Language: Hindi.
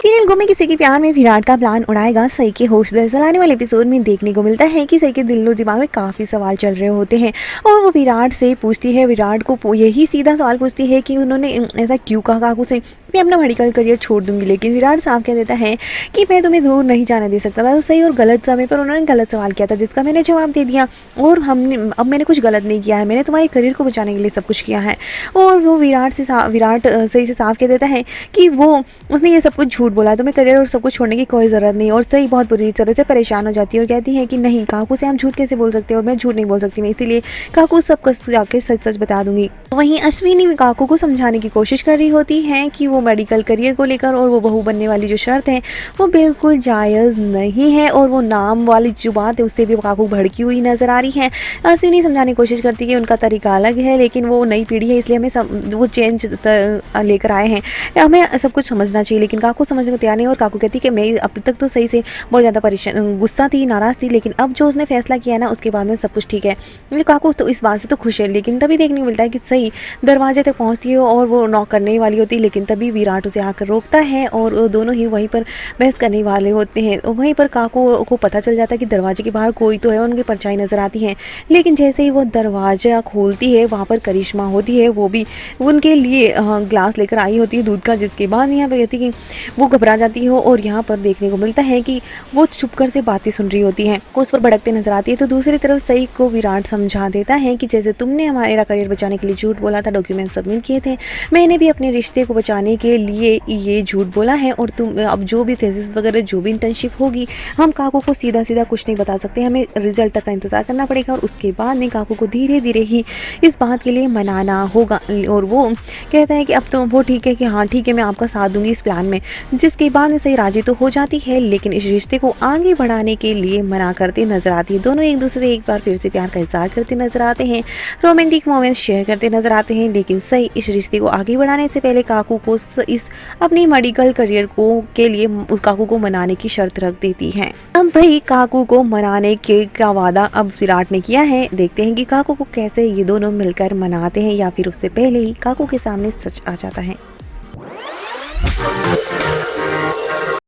सीरियल गुम्मे किसी के प्यार में विराट का प्लान उड़ाएगा सई के होश। दरअसल आने वाले एपिसोड में देखने को मिलता है कि सई के दिल और दिमाग में काफ़ी सवाल चल रहे होते हैं और वो विराट से पूछती है, विराट को यही सीधा सवाल पूछती है कि उन्होंने ऐसा क्यों कहा काकू से, मैं अपना मेडिकल करियर छोड़ दूंगी। लेकिन विराट साफ कह देता है कि मैं तुम्हें दूर नहीं जाने दे सकता था। तो सही और गलत समय पर उन्होंने गलत सवाल किया था जिसका मैंने जवाब दे दिया और अब मैंने कुछ गलत नहीं किया है, मैंने तुम्हारे करियर को बचाने के लिए सब कुछ किया है। और वो विराट सही से साफ कह देता है कि उसने ये सब कुछ झूठ बोला, तुम्हें करियर और सब कुछ छोड़ने की कोई ज़रूरत नहीं। और सही बहुत बुरी तरह से परेशान हो जाती है और कहती है कि नहीं, काकू से हम झूठ कैसे बोल सकते हैं और मैं झूठ नहीं बोल सकती, मैं इसीलिए काकू सब कुछ जाके सच सच बता दूंगी। वहीं अश्विनी काकू को समझाने की कोशिश कर रही होती है कि वो मेडिकल करियर को लेकर और वो बहू बनने वाली जो शर्त है वो बिल्कुल जायज़ नहीं है और वो नाम वाली जो बात है उससे भी काकू भड़की हुई नज़र आ रही है। अश्विनी समझाने की कोशिश करती है कि उनका तरीका अलग है, लेकिन वो नई पीढ़ी है इसलिए हमें वो चेंज लेकर आए हैं, हमें सब कुछ समझना चाहिए। लेकिन काकू समझने को तैयार नहीं और काकू कहती कि मैं अब तक तो सही से बहुत ज़्यादा परेशान गुस्सा थी, नाराज़ थी, लेकिन अब जो उसने फैसला किया ना उसके बाद में सब कुछ ठीक है। काकू तो इस बात से तो खुश है। लेकिन तभी देखने को मिलता है कि सही दरवाजे तक पहुँचती है और वो नॉक करने वाली होती है, लेकिन तभी विराट उसे आकर रोकता है और दोनों ही वहीं पर बहस करने वाले होते हैं। वहीं पर काकू को पता चल जाता है कि दरवाजे के बाहर कोई तो है, उनकी परछाई नज़र आती है। लेकिन जैसे ही वो दरवाज़ा खोलती है वहाँ पर करिश्मा होती है, वो भी उनके लिए ग्लास लेकर आई होती है दूध का, जिसके बाद यहाँ पर कहती है कि वो घबरा जाती हो और यहाँ पर देखने को मिलता है कि वो चुपकर से बातें सुन रही होती हैं, उस पर भड़कते नजर आती है। तो दूसरी तरफ सई को विराट समझा देता है कि जैसे तुमने हमारा करियर बचाने के लिए झूठ बोला था, डॉक्यूमेंट सबमिट किए थे, मैंने भी अपने रिश्ते को बचाने के लिए ये झूठ बोला है और तुम अब जो भी थेसिस वगैरह जो भी इंटर्नशिप होगी हम काकू को सीधा सीधा कुछ नहीं बता सकते, हमें रिजल्ट तक का इंतजार करना पड़ेगा और उसके बाद में काकू को धीरे धीरे ही इस बात के लिए मनाना होगा। और वो कहता है कि अब तो वो ठीक है कि हाँ ठीक है, मैं आपका साथ दूंगी इस प्लान में, जिसके बाद में सही राजी तो हो जाती है, लेकिन इस रिश्ते को आगे बढ़ाने के लिए मना करती नजर आती है। दोनों एक दूसरे से एक बार फिर से प्यार का इजहार करते नजर आते हैं, रोमांटिक मोमेंट्स शेयर करते नजर आते हैं, लेकिन सही इस रिश्ते को आगे बढ़ाने से पहले काकू को इस अपनी मेडिकल करियर के लिए उस काकू को मनाने की शर्त रख देती है। अब भाई काकू को मनाने के का वादा अब विराट ने किया है, देखते हैं कि काकू को कैसे ये दोनों मिलकर मनाते हैं या फिर उससे पहले ही काकू के सामने सच आ जाता है।